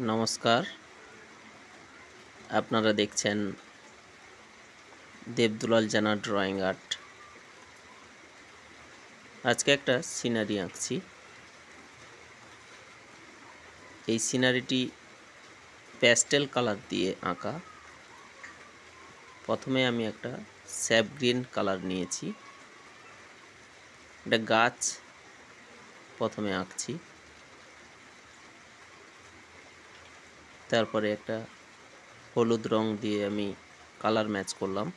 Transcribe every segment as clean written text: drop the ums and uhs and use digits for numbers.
নমস্কার। আপনারা দেখছেন দেবদুলাল জানা ড্রয়িং আর্ট। আজকে একটা সিনারি আঁকছি। এই সিনারিটি প্যাস্টেল কালার দিয়ে আঁকা। প্রথমে আমি একটা স্যাপ গ্রিন কালার নিয়েছি। একটা গাছ প্রথমে আঁকছি, তারপরে একটা হলুদ রং দিয়ে আমি কালার ম্যাচ করলাম।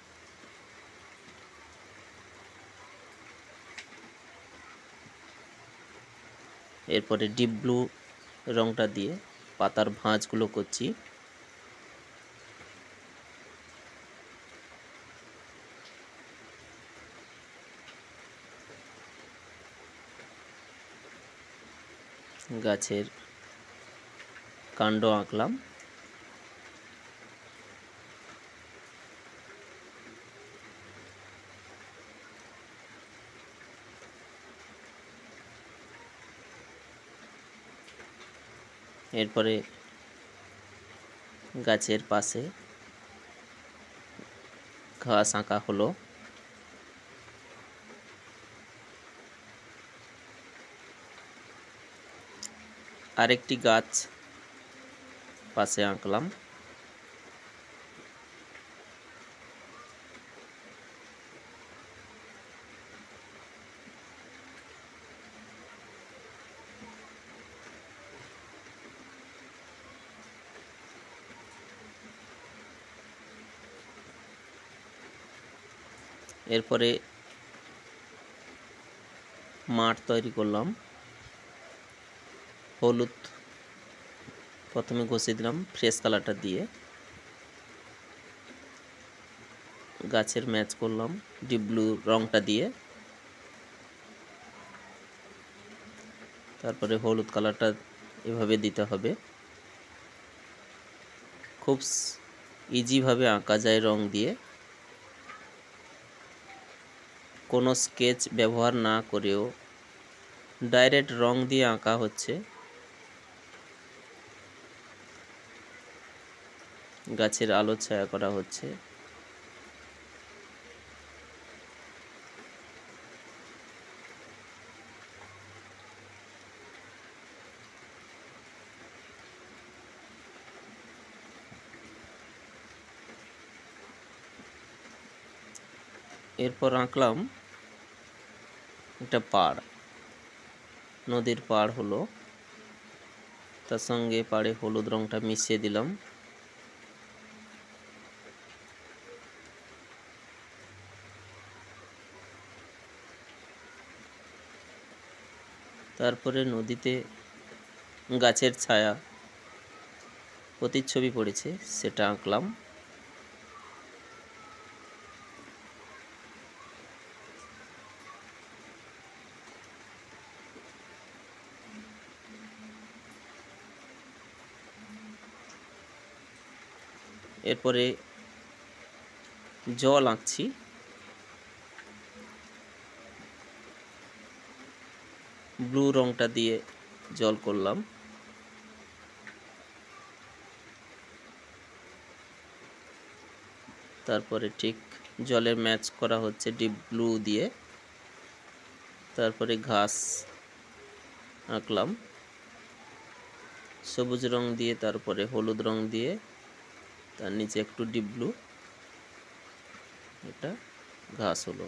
এরপরে ডিপ ব্লু রংটা দিয়ে পাতার ভাঁজগুলো করছি। গাছের কাণ্ড আঁকলাম। এরপরে গাছের পাশে ঘাস আঁকা হলো। আরেকটি গাছ পাশে আঁকলাম। এরপরে মাঠ তৈরি করলাম। হলুদ প্রথমে ঘষে দিলাম ফ্রেশ কালারটা দিয়ে। গাছের ম্যাচ করলাম ডিপ ব্লু রংটা দিয়ে। তারপরে হলুদ কালারটা এভাবে দিতে হবে। খুব ইজিভাবে আঁকা যায় রং দিয়ে। কোনো স্কেচ ব্যবহার না করেও ডাইরেক্ট রং দিয়ে আঁকা হচ্ছে। গাছের আলো ছায়া করা হচ্ছে। এরপর আঁকলাম একটা পাড়, নদীর পাড় হলো। তার সঙ্গে পাড়ে হলুদ রংটা মিশিয়ে দিলাম। তারপরে নদীতে গাছের ছায়া প্রতিচ্ছবি পড়েছে, সেটা আঁকলাম। এরপরে জল আঁকছি। ব্লু রংটা দিয়ে জল করলাম। তারপরে ঠিক জলের ম্যাচ করা হচ্ছে ডিপ ব্লু দিয়ে। তারপরে ঘাস আঁকলাম সবুজ রং দিয়ে, তারপরে হলুদ রং দিয়ে, তার নিচে একটু ডিপ ব্লু। এটা ঘাস হলো।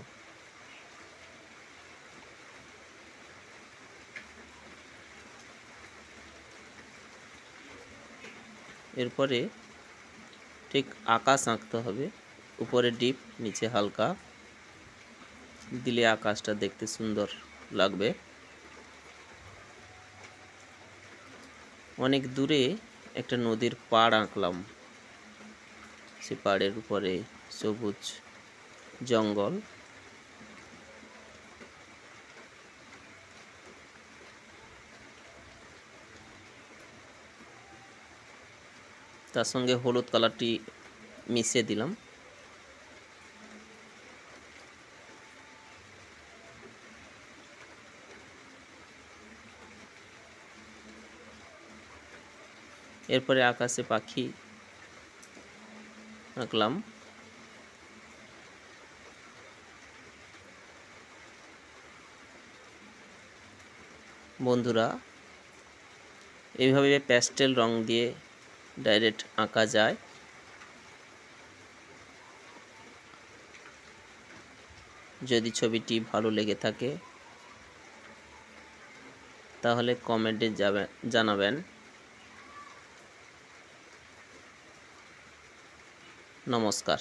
এরপরে ঠিক আকাশ আঁকতে হবে। উপরে ডিপ, নিচে হালকা দিলে আকাশটা দেখতে সুন্দর লাগবে। অনেক দূরে একটা নদীর পাড় আঁকলাম। সে পাড়ের উপরে সবুজ জঙ্গল। তার সঙ্গে হলুদ কালারটি মিশিয়ে দিলাম। এরপরে আকাশে পাখি আঁকলাম। বন্ধুরা, এইভাবে প্যাস্টেল রং দিয়ে ডাইরেক্ট আঁকা যায়। যদি ছবিটি ভালো লেগে থাকে তাহলে কমেন্টে জানাবেন। নমস্কার।